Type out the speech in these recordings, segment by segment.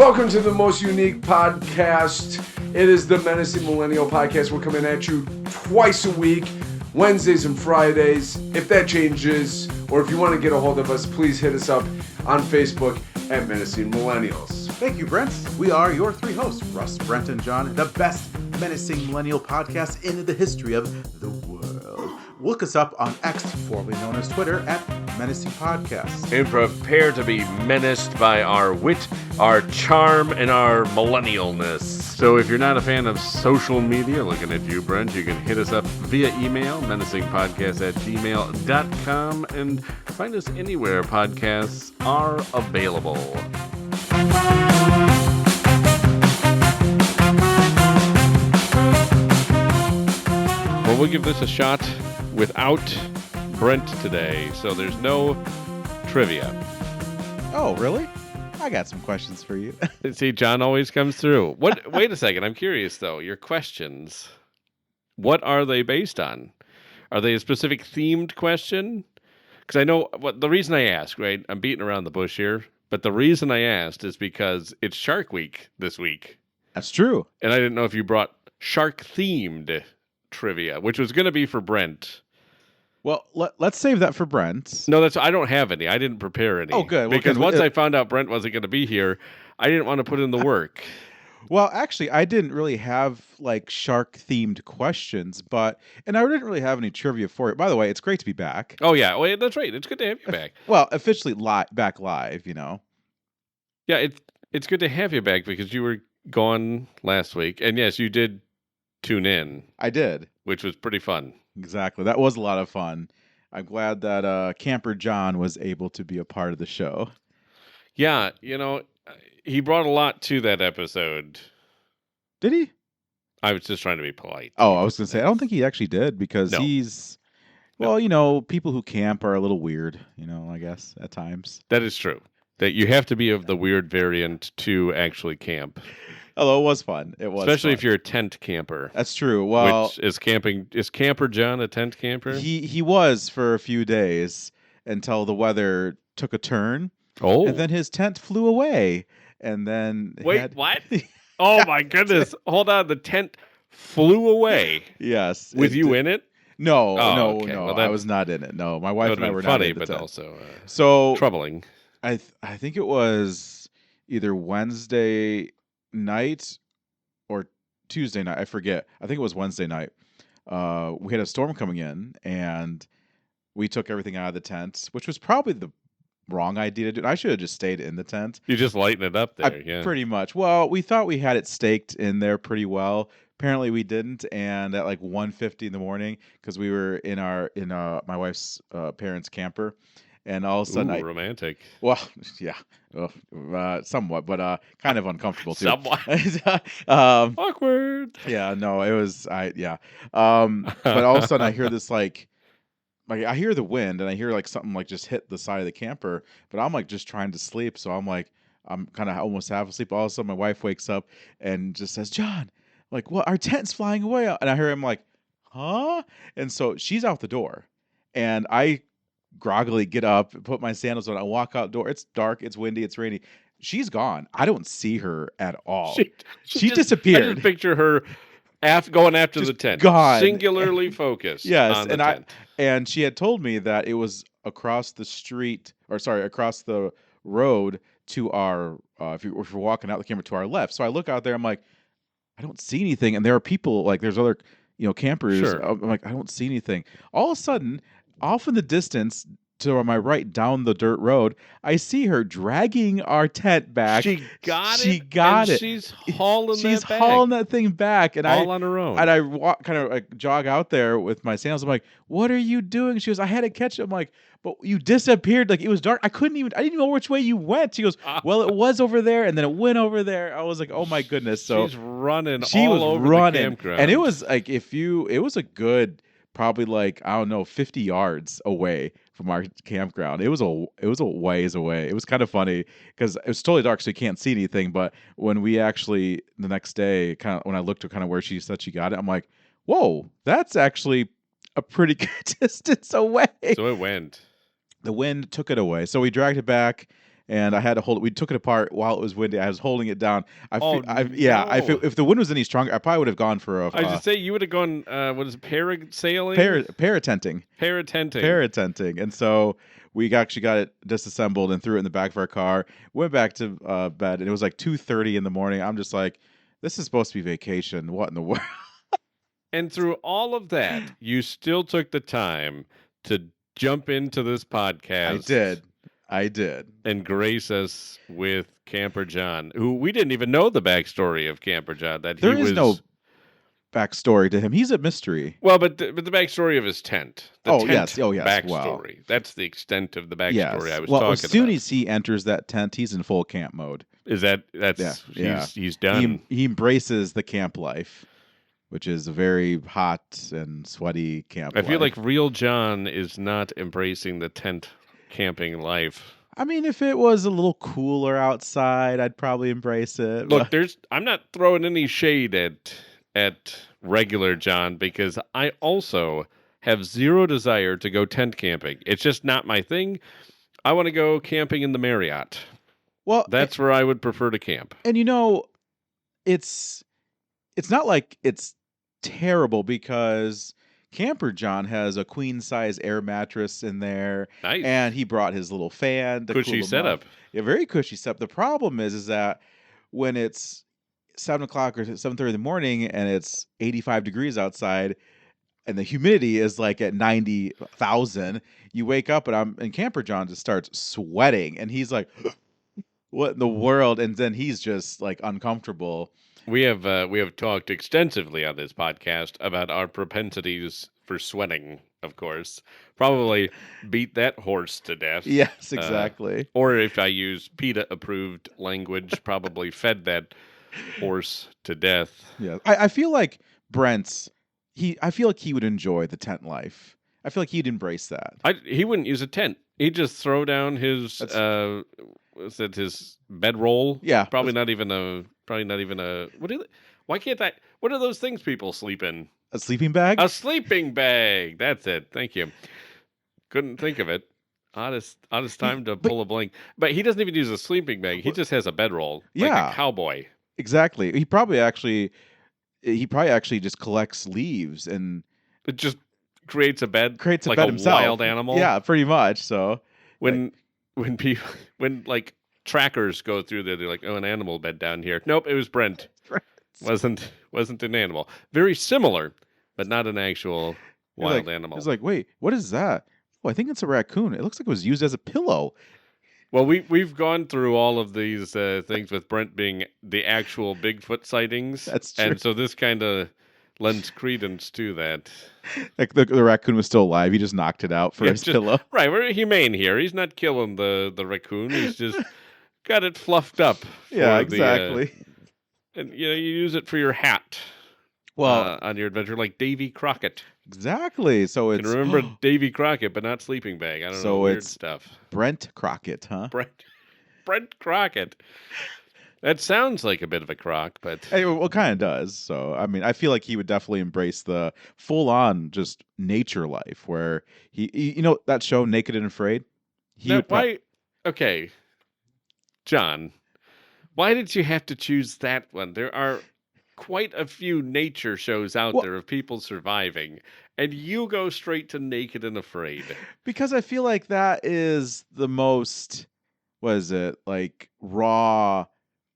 Welcome to the most unique podcast. It is the Menacing Millennial Podcast. We're coming at you twice a week, Wednesdays and Fridays. If that changes, or if you want to get a hold of us, please hit us up on Facebook at Menacing Millennials. Thank you, Brent. We are your three hosts, Russ, Brent, and Jon, the best Menacing Millennial podcast in the history of the world. Look us up on X, formerly known as Twitter, at Menacing Podcast. And prepare to be menaced by our wit, our charm, and our millennialness. So if you're not a fan of social media, looking at you, Brent, you can hit us up via email, menacingpodcast@gmail.com, and find us anywhere podcasts are available. Well, we'll give this a shot without Brent today, so there's no trivia. Oh, really? I got some questions for you. See, Jon always comes through. Wait a second. I'm curious, though. Your questions, what are they based on? Are they a specific themed question? Because I know the reason I ask, right? I'm beating around the bush here, but the reason I asked is because it's Shark Week this week. That's true. And I didn't know if you brought shark-themed trivia, which was going to be for Brent. Well, let's save that for Brent. No, I don't have any. I didn't prepare any. Oh, good. Well, because once I found out Brent wasn't going to be here, I didn't want to put in the work. Well, actually, I didn't really have like shark-themed questions, and I didn't really have any trivia for it. By the way, it's great to be back. Oh, yeah. Well, that's right. It's good to have you back. Well, officially back live, you know. Yeah, it's good to have you back because you were gone last week. And yes, you did tune in. I did. Which was pretty fun. Exactly. That was a lot of fun. I'm glad that Camper Jon was able to be a part of the show. Yeah, he brought a lot to that episode. Did he? I was just trying to be polite. Oh, I was going to say, I don't think he actually did because he's, people who camp are a little weird, I guess, at times. That is true. That you have to be of the weird variant to actually camp. Although it was fun. It was especially fun. If you're a tent camper. That's true. Well, which is camping. Is Camper Jon a tent camper? He was for a few days until the weather took a turn. Oh. And then his tent flew away. And then what? Oh my goodness. Hold on. The tent flew away. Yes. With you in it? No. Okay. Well, I was not in it. No. My wife and I were funny, not in the but tent. Also so troubling. I think it was either Wednesday night or Tuesday night. I forget. I think it was Wednesday night. We had a storm coming in and we took everything out of the tent, which was probably the wrong idea to do. I should have just stayed in the tent. You just lighten it up there, yeah. Pretty much. Well, we thought we had it staked in there pretty well. Apparently we didn't, and at like 1:50 in the morning, because we were in my wife's parents' camper. And all of a sudden, romantic. Well, yeah, somewhat, but kind of uncomfortable too. Somewhat awkward. Yeah, no, it was. But all of a sudden, I hear this like I hear the wind, and I hear like something like just hit the side of the camper. But I'm like just trying to sleep, so I'm kind of almost half asleep. All of a sudden, my wife wakes up and just says, "Jon, like what? Our tent's flying away!" And I hear him like, "Huh?" And so she's out the door, and I groggily get up, put my sandals on, I walk outdoor. It's dark, it's windy, it's rainy. She's gone. I don't see her at all. She disappeared. I just picture her going after just the tent. Gone. Singularly focused. Yes, on the tent. And she had told me that it was across the road to our if you're walking out the camper to our left. So I look out there, I'm like, I don't see anything. And there are people, like there's other campers. Sure. I'm like, I don't see anything. All of a sudden, off in the distance to my right down the dirt road, I see her dragging our tent back. She got it. She's hauling that thing back. And all on her own. And I kind of like jog out there with my sandals. I'm like, what are you doing? She goes, I had to catch it. I'm like, but you disappeared. Like it was dark. I didn't even know which way you went. She goes, well, it was over there. And then it went over there. I was like, oh my goodness. So she's running she all was over running. the campground. And it was like, it was a good, probably like, I don't know, 50 yards away from our campground. It was a ways away. It was kind of funny because it was totally dark, so you can't see anything. But when we actually, the next day, kind of when I looked at kind of where she said she got it, I'm like, whoa, that's actually a pretty good distance away. So it went. The wind took it away. So we dragged it back, and I had to hold it. We took it apart while it was windy. I was holding it down. Oh, If no. if the wind was any stronger, I probably would have gone for I was a just say you would have gone. What is it, parasailing? paratenting. Paratenting. Paratenting. And so we actually got it disassembled and threw it in the back of our car. Went back to bed, and it was like 2:30 in the morning. I'm just like, this is supposed to be vacation. What in the world? And through all of that, you still took the time to jump into this podcast. I did. And grace us with Camper John, who we didn't even know the backstory of Camper John. That There he is was no backstory to him. He's a mystery. well, but the backstory of his tent. The Oh, tent yes. Oh, yes. Backstory. Wow. That's the extent of the backstory Yes. I was Well, talking as soon about. as he enters that tent, he's in full camp mode. Is that's Yeah. he's done. He embraces the camp life, which is a very hot and sweaty camp I feel life. like real John is not embracing the tent camping life. I mean, if it was a little cooler outside, I'd probably embrace it. Look, I'm not throwing any shade at regular John because I also have zero desire to go tent camping. It's just not my thing. I want to go camping in the Marriott. well, That's where I would prefer to camp. and it's not like it's terrible because Camper John has a queen size air mattress in there, Nice. and he brought his little fan to cool Cushy him setup. off. Yeah, very cushy setup. The problem is that when it's 7 o'clock or 7:30 in the morning and it's 85 degrees outside and the humidity is like at 90,000, you wake up and Camper John just starts sweating and he's like, what in the world? And then he's just like uncomfortable. We have talked extensively on this podcast about our propensities for sweating, of course. Probably beat that horse to death. Yes, exactly. Or if I use PETA approved language, probably fed that horse to death. Yeah. I feel like I feel like he would enjoy the tent life. I feel like he'd embrace that. He wouldn't use a tent. He'd just throw down his was it his bedroll? Yeah. Probably not even a what are those things people sleep in? A sleeping bag? A sleeping bag. That's it. Thank you. Couldn't think of it. Oddest time to pull a blank. But he doesn't even use a sleeping bag. He just has a bedroll. Like Yeah. a cowboy. Exactly. He probably actually just collects leaves and It just creates a bed. creates a like bed a himself. wild animal. Yeah, pretty much. So When like trackers go through there, they're like, oh, an animal bed down here. Nope, it was Brent. Wasn't an animal. Very similar, but not an actual wild animal. It's like, wait, what is that? Oh, I think it's a raccoon. It looks like it was used as a pillow. Well, we've gone through all of these things with Brent being the actual Bigfoot sightings. That's true. And so this kind of lends credence to that. Like the raccoon was still alive. He just knocked it out for his pillow. Right, we're humane here. He's not killing the raccoon. He's just got it fluffed up. Yeah, for exactly. and you use it for your hat. Well, On your adventure, like Davy Crockett. exactly. So You it's can remember Davy Crockett, but not sleeping bag. I don't know, weird it's stuff. Brent Crockett, huh? Brent Crockett. That sounds like a bit of a crock, but Hey, well, it kind of does. So, I mean, I feel like he would definitely embrace the full-on just nature life, where that show Naked and Afraid. Okay, John, why did you have to choose that one? There are quite a few nature shows out there of people surviving, and you go straight to Naked and Afraid. Because I feel like that is the most, what is it, like raw,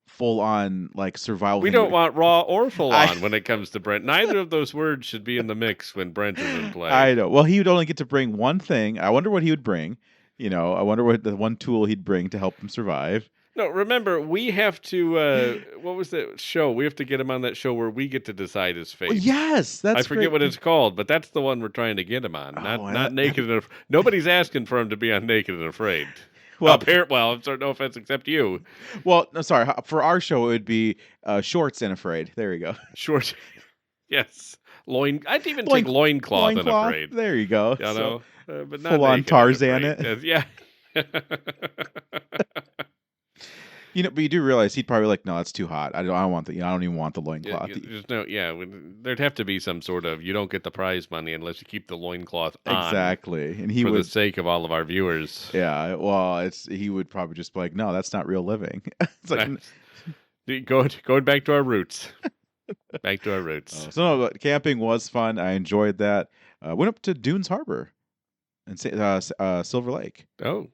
full-on, like survival. We don't want raw or full on when it comes to Brent. Neither of those words should be in the mix when Brent is in play. I know. Well, he would only get to bring one thing. I wonder what he would bring. I wonder what the one tool he'd bring to help him survive. No, remember, we have to, what was that show? We have to get him on that show where we get to decide his fate. Well, yes, that's I forget what it's called, but that's the one we're trying to get him on. Not Naked and Afraid. Nobody's asking for him to be on Naked and Afraid. Well, no offense except you. Well, no, sorry. For our show, it would be Shorts and Afraid. There you go. Short. Yes. I'd even take loincloth and Afraid. There you go. But not full on Naked and Tarzan Afraid. it. Yeah. But you do realize he'd probably like, no, that's too hot. I don't want the. I don't even want the loincloth. There's no, there'd have to be some sort of, you don't get the prize money unless you keep the loincloth on. Exactly, and he for would. the sake of all of our viewers. Yeah, well, he would probably just be like, no, that's not real living. It's like going back to our roots. Back to our roots. So no, but camping was fun. I enjoyed that. Went up to Dunes Harbor and Silver Lake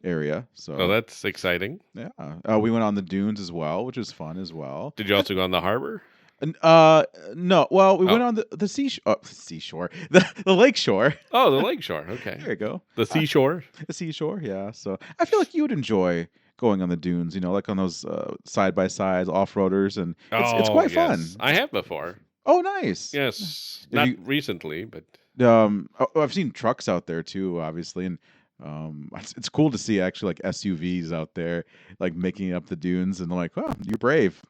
area. So that's exciting. Yeah, we went on the dunes as well, which was fun as well. Did you also go on the harbor? No. Well, we went on the seashore, the lake shore. Oh, the lake shore. Okay, there you go. The seashore. The seashore. Yeah. So I feel like you would enjoy going on the dunes. Like on those side by sides off roaders, and it's quite fun. I have before. Oh, nice. Yes, not recently, but. I've seen trucks out there too, obviously, and it's cool to see actually like SUVs out there, like making up the dunes, and they're like, "Oh, you're brave."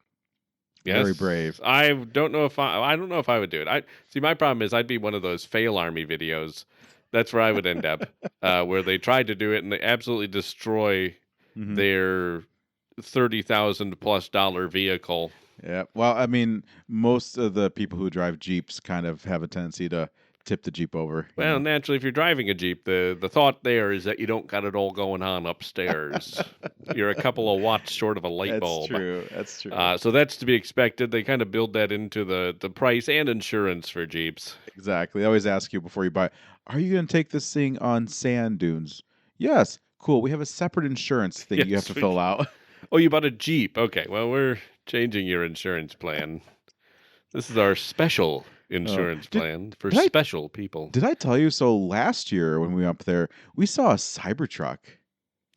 Yes. Very brave. I don't know if I would do it. My problem is I'd be one of those fail army videos. That's where I would end up, where they tried to do it and they absolutely destroy their $30,000+ vehicle. Yeah. Well, I mean, most of the people who drive Jeeps kind of have a tendency to tip the Jeep over. Well, naturally, if you're driving a Jeep, the thought there is that you don't got it all going on upstairs. You're a couple of watts short of a light bulb. That's true. So that's to be expected. They kind of build that into the price and insurance for Jeeps. Exactly. They always ask you before you buy, are you going to take this thing on sand dunes? Yes. Cool. We have a separate insurance thing you have to fill out. Oh, you bought a Jeep. Okay. Well, we're changing your insurance plan. This is our special insurance plan for special people. Did I tell you so? Last year when we went up there, we saw a Cybertruck.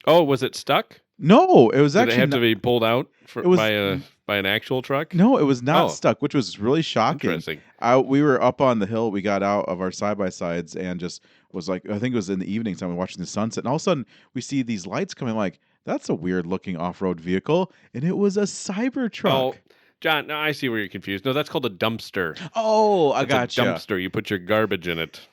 Oh, was it stuck? No, it was actually. Did it have to be pulled out by an actual truck? No, it was not stuck, which was really shocking. Interesting. We were up on the hill. We got out of our side by sides and just was like, I think it was in the evening time, we were watching the sunset, and all of a sudden we see these lights coming. Like, that's a weird looking off road vehicle, and it was a Cybertruck. Oh. John, no, I see where you're confused. No, that's called a dumpster. Oh, I got you. Dumpster. You put your garbage in it.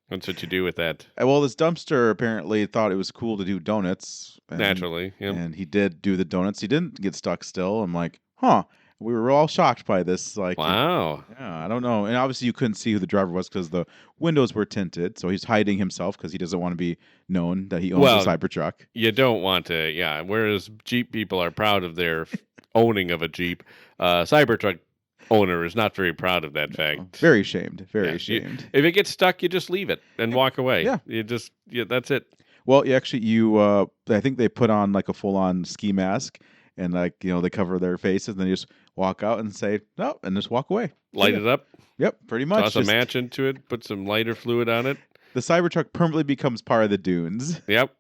That's what you do with that. Well, this dumpster apparently thought it was cool to do donuts. Naturally, yeah. And he did do the donuts. He didn't get stuck still. I'm like, huh. We were all shocked by this. Like, wow. Yeah, I don't know. And obviously you couldn't see who the driver was because the windows were tinted. So he's hiding himself because he doesn't want to be known that he owns a Cybertruck. You don't want to, yeah. Whereas Jeep people are proud of their owning of a Jeep, Cybertruck owner is not very proud of that fact. Very ashamed. Very ashamed. If it gets stuck, you just leave it and walk away. Yeah. That's it. Well, I think they put on like a full-on ski mask and like, they cover their faces and then you just walk out and say, no, and just walk away. Light it up. Yep, pretty much. Toss a match into it, put some lighter fluid on it. The Cybertruck permanently becomes part of the dunes. Yep.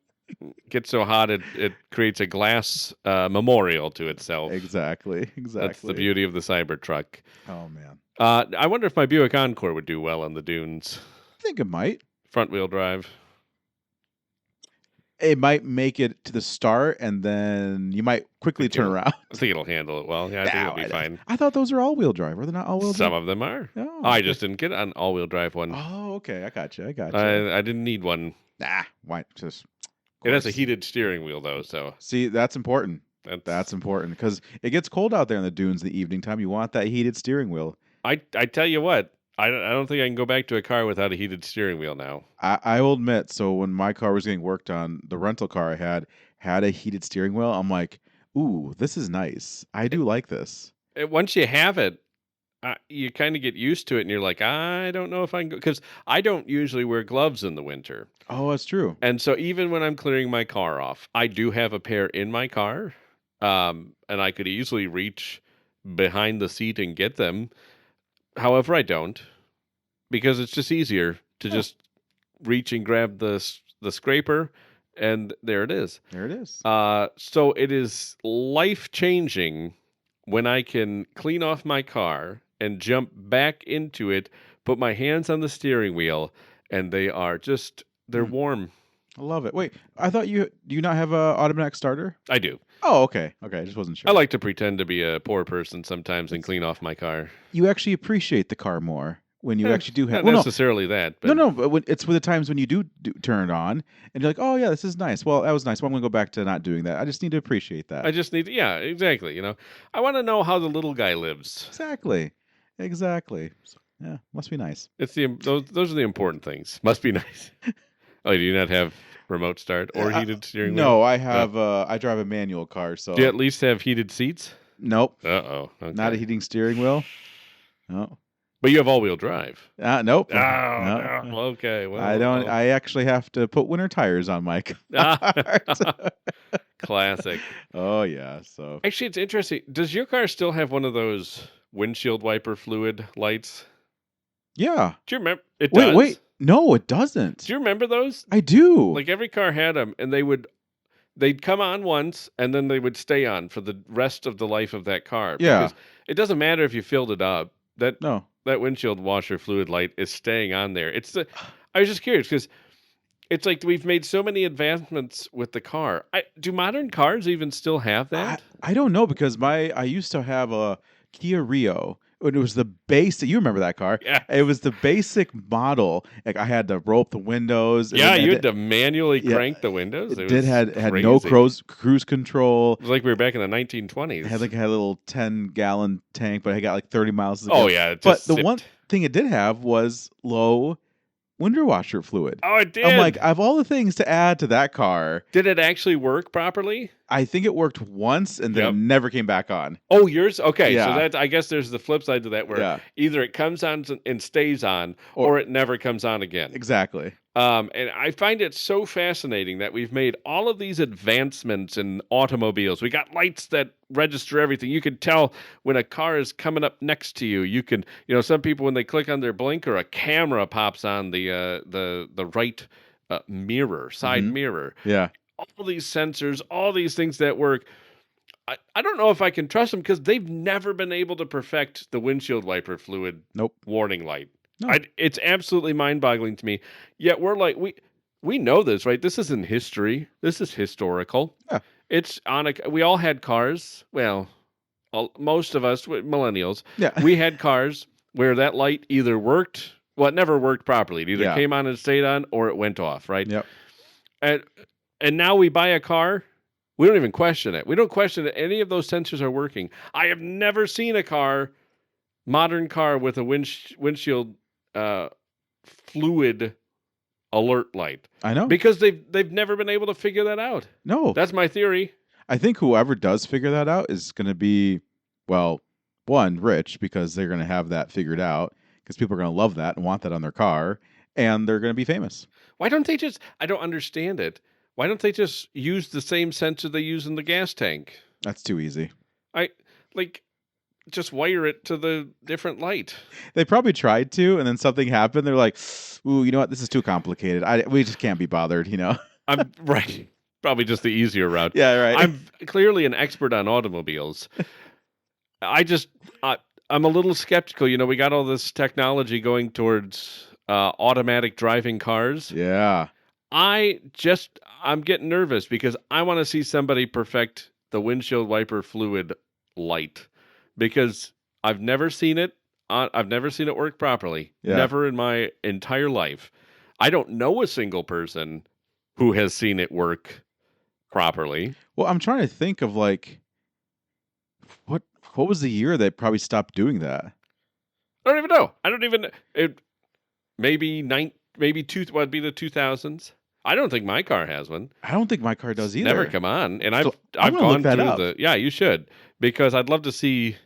Gets so hot it creates a glass memorial to itself. Exactly. That's the beauty of the Cybertruck. Oh, man. I wonder if my Buick Encore would do well on the dunes. I think it might. Front-wheel drive. It might make it to the start, and then you might quickly turn around. I think it'll handle it well. Yeah, I think it'll be fine. I thought those were all-wheel drive. Were they not all-wheel drive? Some of them are. Oh, I just didn't get an all-wheel drive one. Oh, okay. I got you. I didn't need one. Nah, why? It has a heated steering wheel, though. So see, that's important. That's important because it gets cold out there in the dunes in the evening time. You want that heated steering wheel. I tell you what. I don't think I can go back to a car without a heated steering wheel now. I will admit, so when my car was getting worked on, the rental car I had a heated steering wheel. I'm like, ooh, this is nice. I do like this. Once you have it, you kind of get used to it, and you're like, I don't know if I can go, because I don't usually wear gloves in the winter. Oh, that's true. And so even when I'm clearing my car off, I do have a pair in my car, and I could easily reach behind the seat and get them. However, I don't, because it's just easier to just reach and grab the scraper, and there it is. There it is. So it is life-changing when I can clean off my car and jump back into it, put my hands on the steering wheel, and they're warm. I love it. Wait, I thought do you not have a automatic starter? I do. Oh, okay. Okay, I just wasn't sure. I like to pretend to be a poor person sometimes and clean off my car. You actually appreciate the car more when you actually do have. Not Well, no, necessarily that, but no, but it's for the times when you do turn it on and you're like, oh yeah, this is nice. Well, that was nice. Well, I'm gonna go back to not doing that. I just need to appreciate that. I just need, yeah, exactly. I want to know how the little guy lives. Exactly. So, yeah, must be nice. It's those are the important things. Must be nice. Oh, do you not have remote start or heated steering wheel? No, I have. I drive a manual car, so Do you at least have heated seats? nope, Uh-oh. Okay. not a heating steering wheel. No, But you have all-wheel drive. nope. Oh, no. Okay. Well, I don't. I actually have to put winter tires on my car. Classic. Oh yeah. So Actually, it's interesting. Does your car still have one of those windshield wiper fluid lights? yeah. Do you remember? It does? Wait. No, it doesn't. Do you remember those? I do. Like every car had them, and they'd come on once, and then they would stay on for the rest of the life of that car. Yeah. Because it doesn't matter if you filled it up. No. That windshield washer fluid light is staying on there. I was just curious because it's like we've made so many advancements with the car. Do modern cars even still have that? I don't know because I used to have a Kia Rio. It was the basic. You remember that car? Yeah. It was the basic model. Like I had to roll up the windows. and Yeah, it you had had to manually yeah, crank the windows. It It did was had no crazy. cruise control. It was like we were back in the 1920s. It had like a little 10-gallon tank, but I got like 30 miles. To Oh go. yeah, it But just the sipped. one thing it did have was low window washer fluid. Oh, it did. I'm like, I have all the things to add to that car. Did it actually work properly? I think it worked once and then Yep. it never came back on. Oh, yours? Okay, so Yeah. I guess there's the flip side to that where Yeah. either it comes on and stays on, Or- or it never comes on again. Exactly. And I find it so fascinating that we've made all of these advancements in automobiles. We got lights that register everything. You can tell when a car is coming up next to you. You can, some people when they click on their blinker, a camera pops on the right mirror, side Mhm. mirror. Yeah. All these sensors, all these things that work. I don't know if I can trust them because they've never been able to perfect the windshield wiper fluid Nope. warning light. No. It's absolutely mind-boggling to me. Yet we're like, we know this, right? This isn't history. This is historical. Yeah. It's we all had cars. Well, most of us millennials, Yeah. we had cars where that light either worked. Well, it never worked properly. It either Yeah. came on and stayed on, or it went off. Right. Yep. And now we buy a car. We don't even question it. We don't question that any of those sensors are working. I have never seen a modern car with a windshield fluid alert light I know. because they've never been able to figure that out. No. That's my theory. I think whoever does figure that out is going to be, well, one, rich because they're going to have that figured out because people are going to love that and want that on their car and they're going to be famous. Why don't they I don't understand it. Why don't they just use the same sensor they use in the gas tank? That's too easy. Just wire it to the different light. They probably tried to, and then something happened. They're like, "Ooh, you know what? This is too complicated. We just can't be bothered." I'm right. Probably just the easier route. Yeah, right. I'm clearly an expert on automobiles. I'm a little skeptical. We got all this technology going towards automatic driving cars. Yeah. I'm getting nervous because I want to see somebody perfect the windshield wiper fluid light because I've never seen it. I've never seen it work properly. Yeah. Never in my entire life. I don't know a single person who has seen it work properly. Well, I'm trying to think of like what was the year they probably stopped doing that? I don't even know. What'd be the 2000s? I don't think my car has one. I don't think my car does either. Never come on. And So, I've I'm gonna gone look that through up. yeah, you should. Because I'd love to see.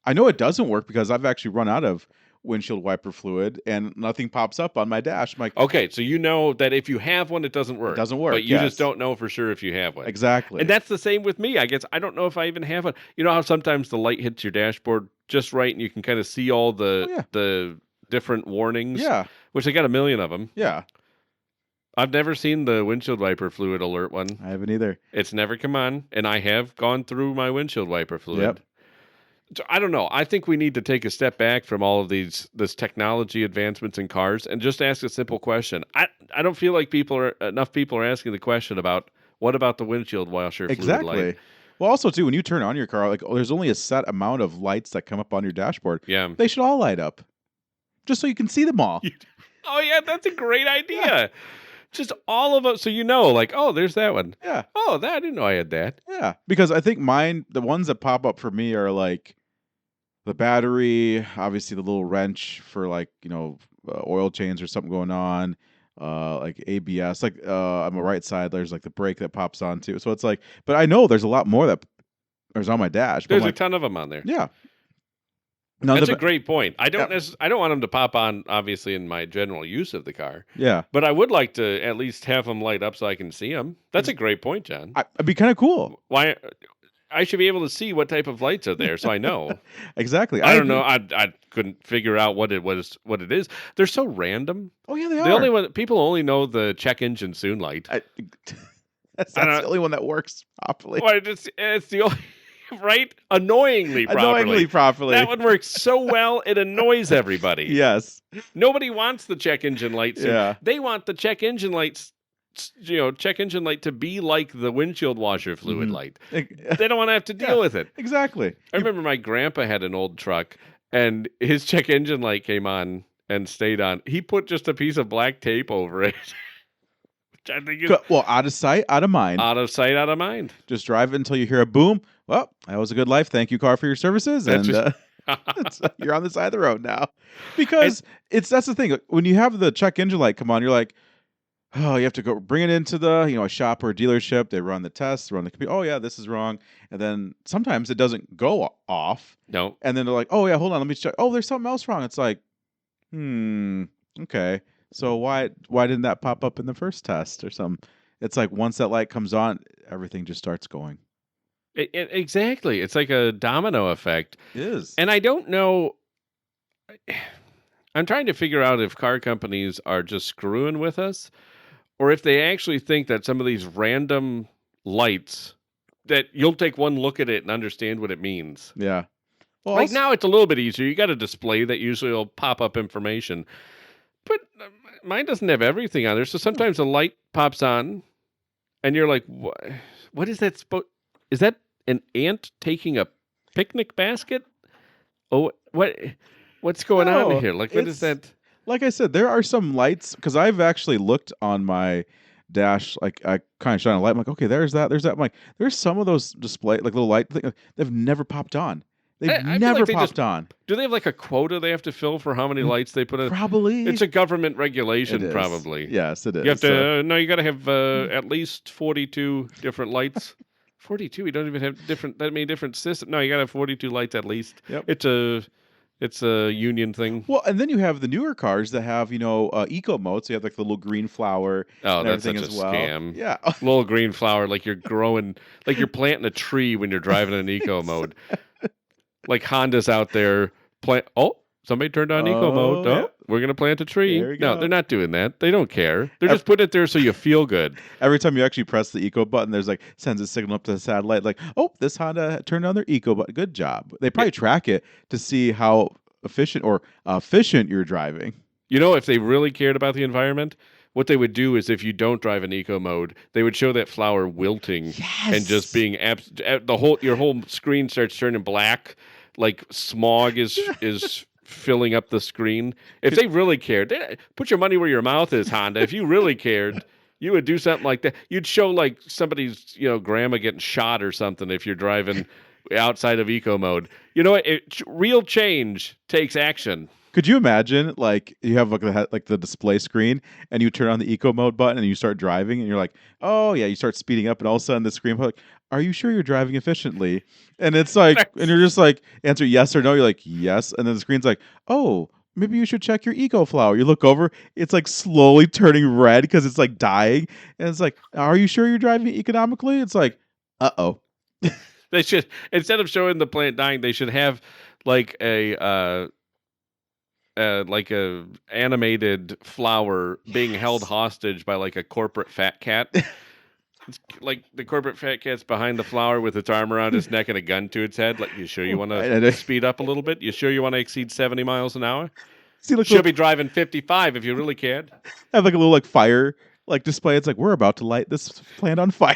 I know it doesn't work because I've actually run out of windshield wiper fluid and nothing pops up on my dash. I'm like, Okay, so you know that if you have one, it doesn't work. It doesn't work, But you yes. just don't know for sure if you have one. exactly. And that's the same with me. I guess I don't know if I even have one. You know how sometimes the light hits your dashboard just right and you can kind of see all the different warnings? yeah. Which I got a million of them. Yeah. I've never seen the windshield wiper fluid alert one. I haven't either. It's never come on, and I have gone through my windshield wiper fluid. Yep. So I don't know. I think we need to take a step back from all of this technology advancements in cars and just ask a simple question. I don't feel like enough people are asking the question about what about the windshield washer fluid Exactly. light? Well, also too, when you turn on your car, like there's only a set amount of lights that come up on your dashboard. Yeah. They should all light up. just so you can see them all. Oh yeah, that's a great idea. Yeah. Just all of them, so like, oh, there's that one. Yeah. Oh, I didn't know I had that. Yeah, because I think the ones that pop up for me are like the battery, obviously the little wrench for like, oil change or something going on, like ABS, like on the right side, there's like the brake that pops on too. So it's like, but I know there's a lot more that there's on my dash. But There's like, a ton of them on there. Yeah. That's a great point. I don't want them to pop on, obviously, in my general use of the car. Yeah. But I would like to at least have them light up so I can see them. That's a great point, John. It'd be kind of cool. Why? I should be able to see what type of lights are there, so I know. Exactly. I don't know. I couldn't figure out what it is. They're so random. Oh yeah, they are. Only one people only know the check engine soon light. That's the only one that works properly. Well, it's the only. Right? Annoyingly properly. That one works so well, it annoys everybody. Yes. Nobody wants the check engine lights. Yeah. They want the check engine lights, check engine light to be like the windshield washer fluid light. They don't want to have to deal with it. Exactly. I remember my grandpa had an old truck, and his check engine light came on and stayed on. He put just a piece of black tape over it. I think out of sight, out of mind. Out of sight, out of mind. Just drive it until you hear a boom. Well, that was a good life. Thank you, car, for your services. And you're on the side of the road now. Because that's the thing. When you have the check engine light come on, you're like, oh, you have to go bring it into the a shop or a dealership. They run the tests, run the computer. Oh, yeah, this is wrong. And then sometimes it doesn't go off. No. And then they're like, oh, yeah, hold on. Let me check. Oh, there's something else wrong. It's like, okay. So why didn't that pop up in the first test or something? It's like once that light comes on, everything just starts going. Exactly. It's like a domino effect. It is. And I don't know. I'm trying to figure out if car companies are just screwing with us or if they actually think that some of these random lights that you'll take one look at it and understand what it means. Yeah. Well, like now it's a little bit easier. You got a display that usually will pop up information. But mine doesn't have everything on there. So sometimes a light pops on and you're like, what is that supposed? Is that an ant taking a picnic basket? Oh, what's going on here? Like, what is that? Like I said, there are some lights because I've actually looked on my dash. Like I kind of shine a light. I'm like, okay, there's that. I'm like, there's some of those display like little light things they've never popped on. They've never popped on. Do they have like a quota they have to fill for how many lights they put in? Probably. It's a government regulation, probably. Yes, it is. You have to. No, you got to have at least 42 different lights. 42. We don't even have that many different systems. No, you got to have 42 lights at least. Yep. It's a union thing. Well, and then you have the newer cars that have eco mode. So you have like the little green flower. Oh, and that's such everything a scam. Yeah, little green flower, like you're growing, like you're planting a tree when you're driving in eco mode. Like Honda's out there plant. Oh, somebody turned on eco mode. Oh, yep. We're gonna plant a tree. No, they're not doing that. They don't care. They're just putting it there so you feel good. Every time you actually press the eco button, there's like sends a signal up to the satellite, like, oh, this Honda turned on their eco button. Good job. They probably track it to see how efficient you're driving. If they really cared about the environment, what they would do is if you don't drive in eco mode, they would show that flower wilting and just being your whole screen starts turning black, like smog is filling up the screen. If they really cared, put your money where your mouth is, Honda. If you really cared, you would do something like that. You'd show like somebody's grandma getting shot or something if you're driving outside of eco mode. Real change takes action. Could you imagine, like, you have like the display screen, and you turn on the eco mode button, and you start driving, and you're like, oh yeah, you start speeding up, and all of a sudden the screen like, are you sure you're driving efficiently? And it's like, and you're just like, answer yes or no. You're like, yes, and then the screen's like, oh, maybe you should check your eco flower. You look over, it's like slowly turning red because it's like dying, and it's like, are you sure you're driving economically? It's like, uh-oh. They should, instead of showing the plant dying, they should have like a animated flower being held hostage by like a corporate fat cat. It's like the corporate fat cat's behind the flower with its arm around its neck and a gun to its head. Like, you sure you want to speed up a little bit? You sure you want to exceed 70 miles an hour? Should be driving 55 if you really cared. Have like a little like fire like display. It's like, we're about to light this plant on fire.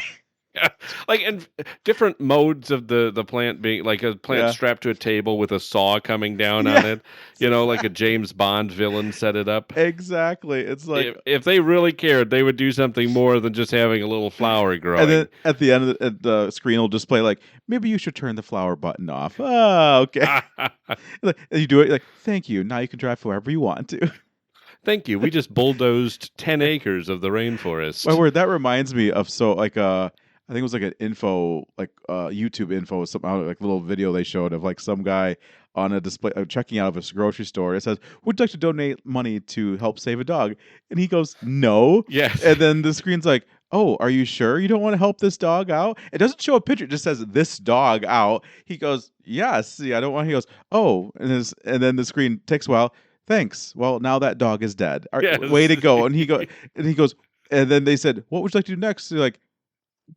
Yeah, like and different modes of the plant being like a plant Yeah. strapped to a table with a saw coming down on Yeah. it. Like a James Bond villain set it up. Exactly. It's like, If they really cared, they would do something more than just having a little flower and growing. then at the end of the screen will display like, maybe you should turn the flower button off. Oh, okay. Like, and you do it like, thank you. Now you can drive wherever you want to. Thank you. We just bulldozed 10 acres of the rainforest. My word, that reminds me of I think it was like an info, like YouTube info, something like a little video they showed of like some guy on a display checking out of a grocery store. It says, "Would you like to donate money to help save a dog?" And he goes, "No." Yes. And then the screen's like, "Oh, are you sure you don't want to help this dog out?" It doesn't show a picture; it just says "this dog out." He goes, "Yes." See, I don't want. He goes, "Oh," and then the screen takes a while. Thanks. Well, now that dog is dead. Yes. Way to go. And he goes, and then they said, "What would you like to do next?" They're like,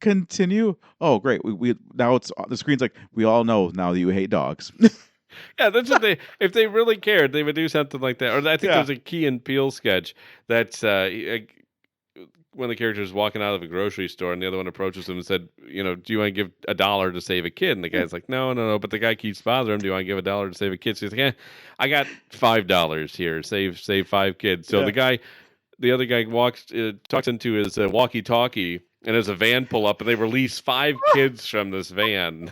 "Continue." Oh, great. We now it's the screen's like, we all know now that you hate dogs. Yeah, that's what if they really cared, they would do something like that. Or I think Yeah. there's a Key and Peele sketch that's one of the characters walking out of a grocery store and the other one approaches him and said, do you want to give $1 to save a kid? And the guy's like, no. But the guy keeps bothering him. Do you want to give $1 to save a kid? So he's like, I got $5 here. Save 5 kids. So the other guy talks into his walkie-talkie, and there's a van pull up, and they release 5 kids from this van.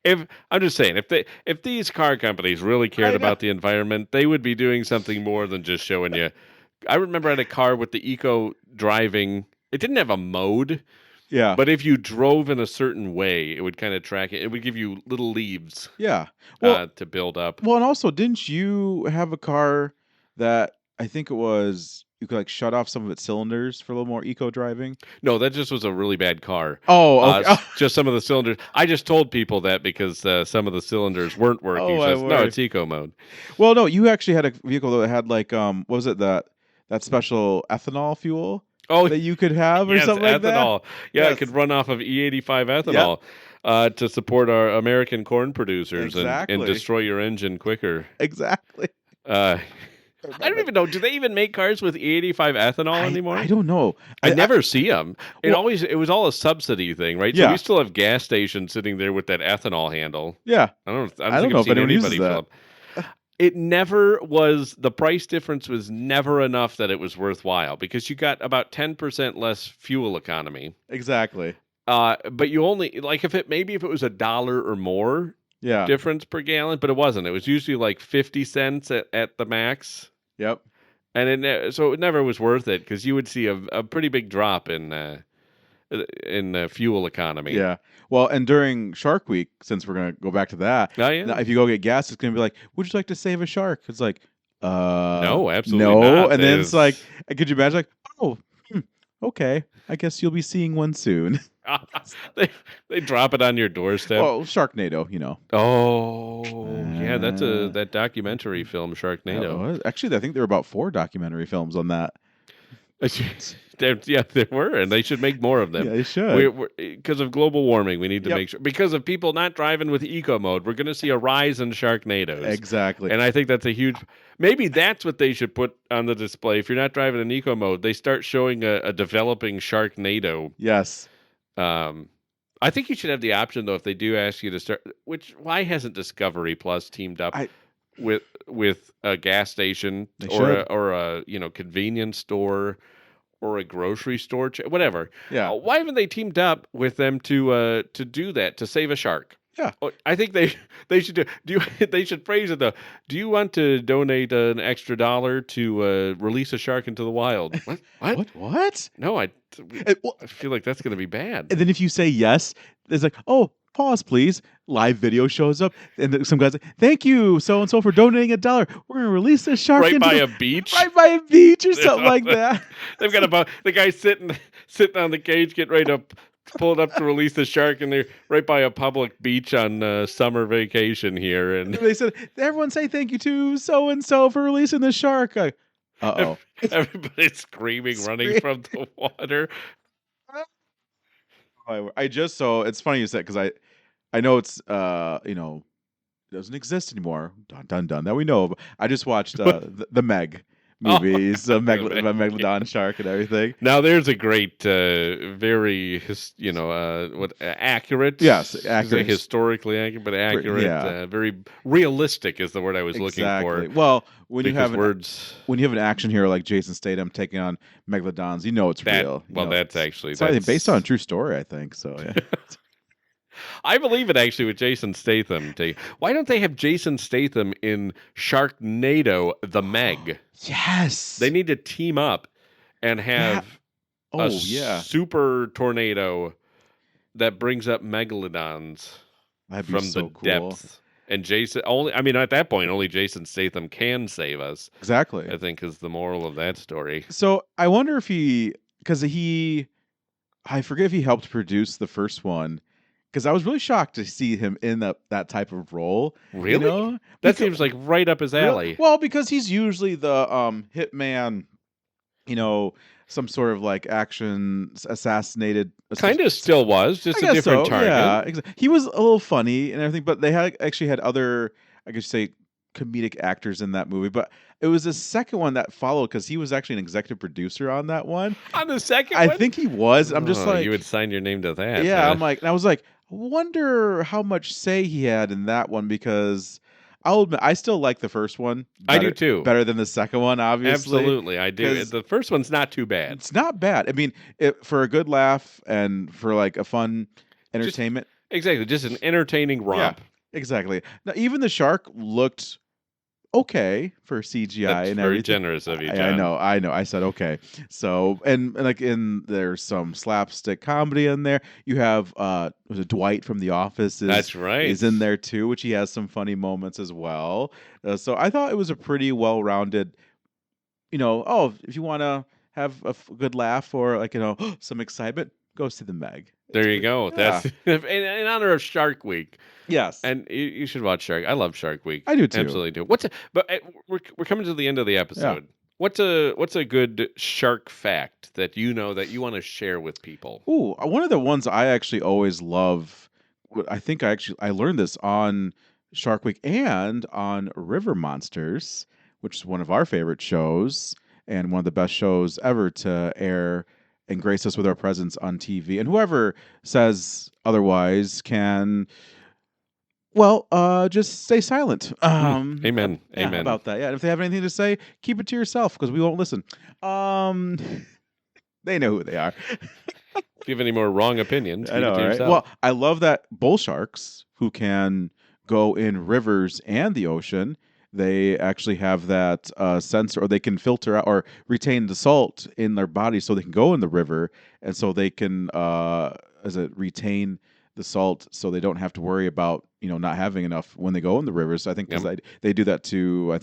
I'm just saying, if these car companies really cared about the environment, they would be doing something more than just showing you. I remember I had a car with the eco driving. It didn't have a mode, Yeah. but if you drove in a certain way, it would kind of track it. It would give you little leaves Yeah. Well, to build up. well, and also, didn't you have a car that I think it was you could like shut off some of its cylinders for a little more eco driving? No, that just was a really bad car. Oh, okay. Just some of the cylinders. I just told people that because some of the cylinders weren't working. Oh, So no, it's eco mode. Well, no, you actually had a vehicle that had like what was it that special ethanol fuel that you could have or yes, something like that? ethanol. Yeah, Yes. it could run off of E85 ethanol to support our American corn producers and Exactly. destroy your engine quicker. Exactly. I don't even know. Do they even make cars with E85 ethanol anymore? I don't know. I never see them. Well- It was all a subsidy thing, right? Yeah. So we still have gas stations sitting there with that ethanol handle. Yeah. I don't I don't think know I've if seen anyone uses anybody that. fill up. It never was, the price difference was never enough that it was worthwhile because you got about 10% less fuel economy. Exactly. But you only, like if it was $1 or more Yeah. difference per gallon, but it wasn't. It was usually like 50 cents at the max. Yep. And so it never was worth it because you would see a pretty big drop in fuel economy. Yeah. Well, and during Shark Week, since we're gonna go back to that, Oh, yeah. now if you go get gas, it's gonna be like, "Would you like to save a shark?" It's like, No, absolutely no. not. And then it's It's- like, could you imagine? Like, oh, okay, I guess you'll be seeing one soon. they drop it on your doorstep. Well, Sharknado, you know. Oh, yeah, that's that documentary film Sharknado. Actually, I think there were about 4 documentary films on that. There were, and they should make more of them. Yeah, they should. Because of global warming, we need to Yep. make sure. Because of people not driving with eco mode, we're going to see a rise in Sharknadoes. Exactly. And I think that's a huge. Maybe that's what they should put on the display. If you're not driving in eco mode, they start showing a developing Sharknado. Yes. I think you should have the option though if they do ask you to start. Why hasn't Discovery Plus teamed up with a gas station or a convenience store or a grocery store, whatever? Yeah. Why haven't they teamed up with them to do that, to save a shark? Yeah. I think they should do. They should phrase it though. Do you want to donate an extra $1 to release a shark into the wild? What? What? No, I feel like that's going to be bad. And then if you say yes, there's like, oh, pause, please. Live video shows up, and some guys like, thank you, so and so, for donating $1. We're gonna release this shark Right into by a beach, right by a beach or something like that. They've got the guy sitting on the cage, getting ready to pull it up to release the shark, and they're right by a public beach on summer vacation here. And They said, everyone say thank you to so and so for releasing the shark. Uh-oh. Everybody's screaming, running from the water. I just so it's funny you said, because I know it's it doesn't exist anymore. Dun dun dun, that we know of. I just watched the movies, Megalodon. Megalodon shark and everything. Now there's a great, very, accurate. Yes, Say accurate. historically accurate, but accurate. Yeah. Very realistic is the word I was looking Exactly. for. Well, when you Because have words. when you have an action hero like Jason Statham taking on megalodons, you know it's real. You know, That's actually it's based on a true story, I think. So yeah. I believe it actually with Jason Statham. Why don't they have Jason Statham in Sharknado: The Meg? Yes. They need to team up and have a super tornado that brings up megalodons That'd be from so the cool. depths. And at that point, only Jason Statham can save us. Exactly. I think is the moral of that story. So I wonder if I forget if he helped produce the first one. Because I was really shocked to see him in that type of role. Really? You know? That seems like right up his alley. Well, because he's usually the hitman, some sort of like action assassinated. Kind of still was, just a different target. Yeah, he was a little funny and everything, but they actually had other, I guess say, comedic actors in that movie. But it was the second one that followed because he was actually an executive producer on that one. On the second I one? think he was. I'm just like, you would sign your name to that. yeah. Huh? I'm like, and I was like, wonder how much say he had in that one because I'll admit I still like the first one. I do too. Better than the second one, obviously. Absolutely, I do. The first one's not too bad. It's not bad. I mean, for a good laugh and for like a fun entertainment. Exactly, just an entertaining romp. Yeah, exactly. Now, even the shark looked okay for CGI. That's and very everything. generous of you, John. I know. I said okay. So and like there's some slapstick comedy in there. You have was it Dwight from The Office? That's right. Is in there too, which he has some funny moments as well. So I thought it was a pretty well-rounded. If you want to have a good laugh or like some excitement, go see the Meg. There you go. Yeah. That's in honor of Shark Week. Yes, and you should watch Shark. I love Shark Week. I do too. Absolutely do. But we're coming to the end of the episode. Yeah. What's a good shark fact that you know that you want to share with people? Ooh, one of the ones I actually always love. I think I learned this on Shark Week and on River Monsters, which is one of our favorite shows and one of the best shows ever to air and grace us with our presence on TV. And whoever says otherwise can, just stay silent. Amen. Yeah, Amen. about that. Yeah, and if they have anything to say, keep it to yourself because we won't listen. They know who they are. If you have any more wrong opinions, keep I know, it to right? yourself. Well, I love that bull sharks who can go in rivers and the ocean. They actually have that sensor, or they can filter out or retain the salt in their body, so they can go in the river, and so they can retain the salt, so they don't have to worry about not having enough when they go in the rivers. I think because they do that to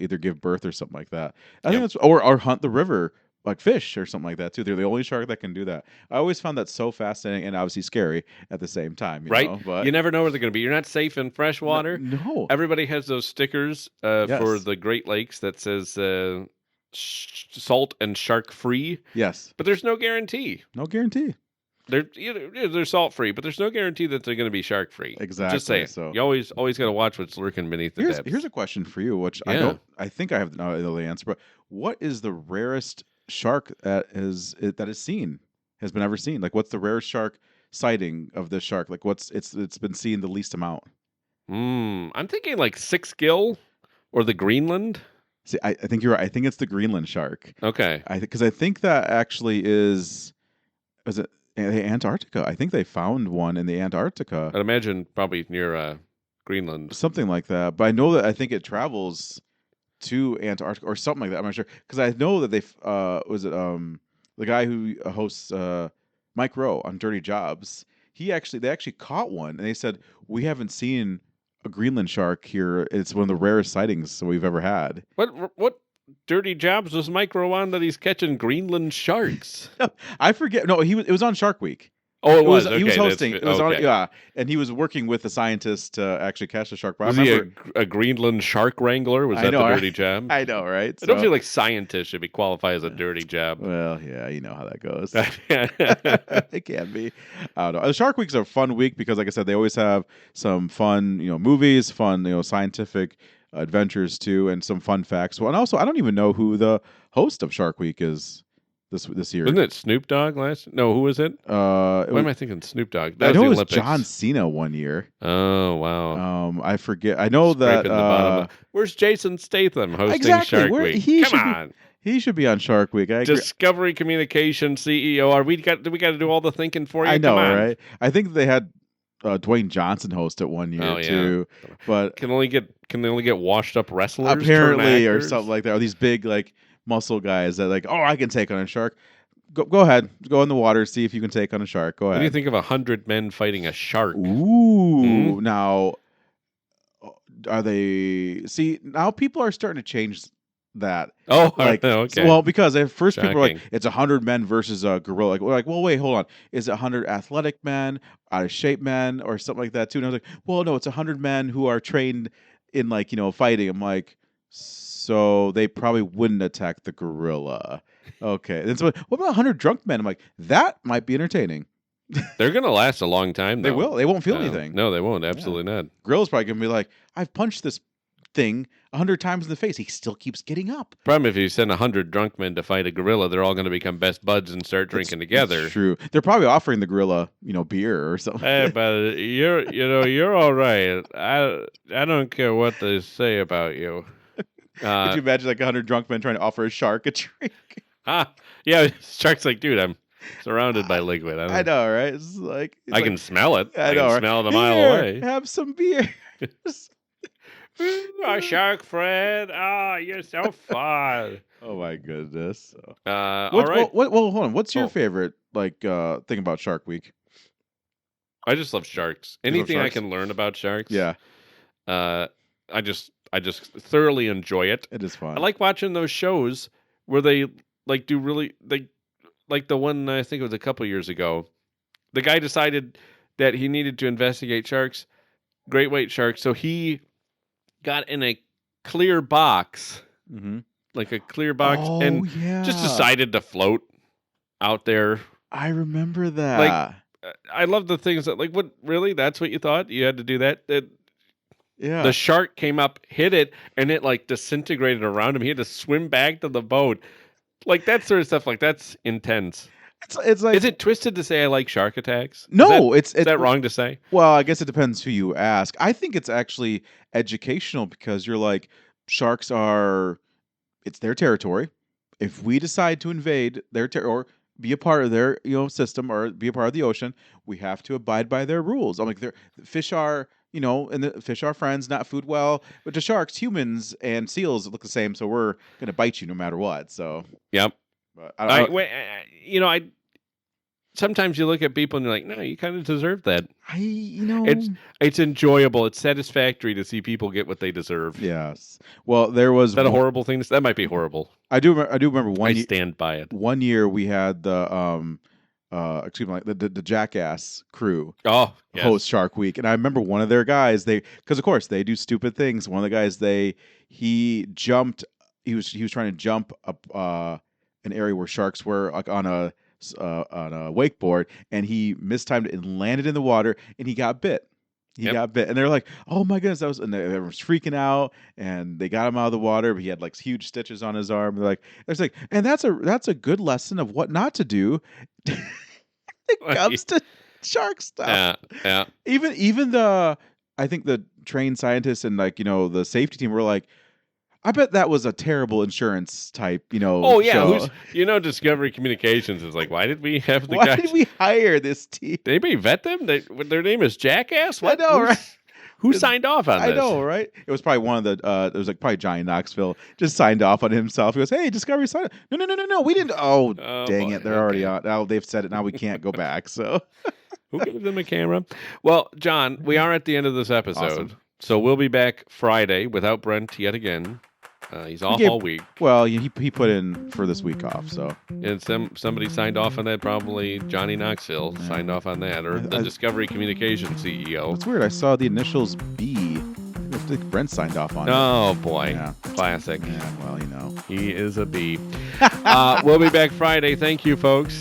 either give birth or something like that. I think that's or hunt the river like fish or something like that too. They're the only shark that can do that. I always found that so fascinating and obviously scary at the same time. Right? But you never know where they're going to be. You're not safe in fresh water. No. Everybody has those stickers for the Great Lakes that says salt and shark free. Yes. But there's no guarantee. No guarantee. They're salt free, but there's no guarantee that they're going to be shark free. Exactly. Just saying. So you always got to watch what's lurking beneath the depths. Here's a question for you, which I think I have the answer. But what is the rarest shark that is seen, has been ever seen? Like, what's the rarest shark sighting of this shark? Like, it's been seen the least amount? I'm thinking like 6-gill or the Greenland. See, I think you're right. I think it's the Greenland shark. Okay. Because I think that actually was it Antarctica? I think they found one in the Antarctica. I'd imagine probably near Greenland. Something like that. But I think it travels to Antarctica or something like that. I'm not sure. Because I know that they the guy who hosts Mike Rowe on Dirty Jobs. They actually caught one, and they said, we haven't seen a Greenland shark here. It's one of the rarest sightings we've ever had. What Dirty Jobs was Mike Rowe on that he's catching Greenland sharks? I forget. No, it was on Shark Week. Oh, it was. He was hosting. It was okay. on, and he was working with the scientists to actually catch the shark. Was he a Greenland shark wrangler? Was that the dirty job? I know, right? I don't feel like scientists should be qualified as a dirty job. Well, yeah, you know how that goes. It can be. I don't know. The Shark Week's a fun week because, like I said, they always have some fun, movies, fun, scientific adventures too, and some fun facts. Well, and also I don't even know who the host of Shark Week is this year. Wasn't it Snoop Dogg last? No, who was it? Why am I thinking Snoop Dogg? That I was know the it was Olympics. John Cena one year. Oh wow. I forget. I know Scraping that. the bottom where's Jason Statham hosting Exactly. Shark Week? Come on. He should be on Shark Week. I agree. Discovery Communications CEO. We got to do all the thinking for you? I know, Come on. right? I think they had Dwayne Johnson host it one year too, but Can they only get washed up wrestlers apparently or actors? something like that. Or these big like muscle guys that like, I can take on a shark. Go ahead, go in the water, see if you can take on a shark. Go ahead. What do you think of 100 men fighting a shark? Ooh, now are they? See, now people are starting to change that. Oh, like okay. Well, because at first people were like, Shocking. it's 100 men versus a gorilla. Like, we're like, well, wait, hold on. Is it 100 athletic men, out of shape men, or something like that too? And I was like, well, no, it's 100 men who are trained in like fighting. I'm like, so they probably wouldn't attack the gorilla. Okay. And so what about 100 drunk men? I'm like, that might be entertaining. They're going to last a long time, though. They will. They won't feel anything. No, they won't. Absolutely not. Gorilla's probably going to be like, I've punched this thing 100 times in the face. He still keeps getting up. Problem if you send 100 drunk men to fight a gorilla, they're all going to become best buds and start drinking together. It's true. They're probably offering the gorilla, beer or something. Hey, but you're all right. I don't care what they say about you. Could you imagine like 100 drunk men trying to offer a shark a drink? Yeah, shark's like, dude, I'm surrounded by liquid. I know, right? It's like I can smell it. I I know, can right? smell it a mile Here, away. Have some beer. Oh, shark friend. Oh, you're so fun. Oh my goodness. All right. Well, hold on. What's your favorite thing about Shark Week? I just love sharks. You love Anything I sharks? can learn about sharks. Yeah, I just thoroughly enjoy it. it is fun. I like watching those shows where they like do really like the one I think it was a couple years ago. The guy decided that he needed to investigate sharks, great white sharks, so he got in a clear box, like a clear box, and just decided to float out there. I remember that. I love the things that what really that's what you thought you had to do that. Yeah. The shark came up, hit it, and it like disintegrated around him. He had to swim back to the boat. Like that sort of stuff. Like that's intense. It's like, is it twisted to say I like shark attacks? No, is that wrong to say? Well, I guess it depends who you ask. I think it's actually educational because you're like, sharks it's their territory. If we decide to invade their or be a part of their system or be a part of the ocean, we have to abide by their rules. I'm like, fish are and the fish are friends, not food well. But to sharks, humans and seals look the same, so we're gonna bite you no matter what. So yep. But I sometimes you look at people and you're like, no, you kind of deserve that. It's enjoyable. It's satisfactory to see people get what they deserve. Yes. Well, there was Is that a horrible thing? That might be horrible. I do remember one. I stand by it. One year we had the the Jackass crew host Shark Week, and I remember one of their guys. Because of course they do stupid things. One of the guys he jumped. He was trying to jump up an area where sharks were, like on a wakeboard, and he mistimed it and landed in the water, and he got bit. He got bit, and they're like, "Oh my goodness!" And they were freaking out, and they got him out of the water. But he had like huge stitches on his arm. They're like, and that's a good lesson of what not to do. It comes to shark stuff. Yeah. Even I think the trained scientists and the safety team were like, I bet that was a terrible insurance type, Oh yeah, show. Discovery Communications is like, why did we have the Why guys? did we hire this team? Did anybody vet them? Their name is Jackass? What? I know, right? Who signed off on this? I know, right? It was probably one of the. It was like probably Johnny Knoxville just signed off on himself. He goes, "Hey, Discovery signed." No, we didn't. Oh dang it! They're already on. Now they've said it. Now we can't go back. So, who gave them a camera? Well, John, we are at the end of this episode, Awesome. So we'll be back Friday without Brent yet again. He's off all week. Well, he put in for this week off, so. And somebody signed off on that, probably Johnny Knoxville signed off on that, or the Discovery Communications CEO. It's weird. I saw the initials B. I think Brent signed off on it. Oh, boy. Yeah. Classic. Yeah, well, He is a B. We'll be back Friday. Thank you, folks.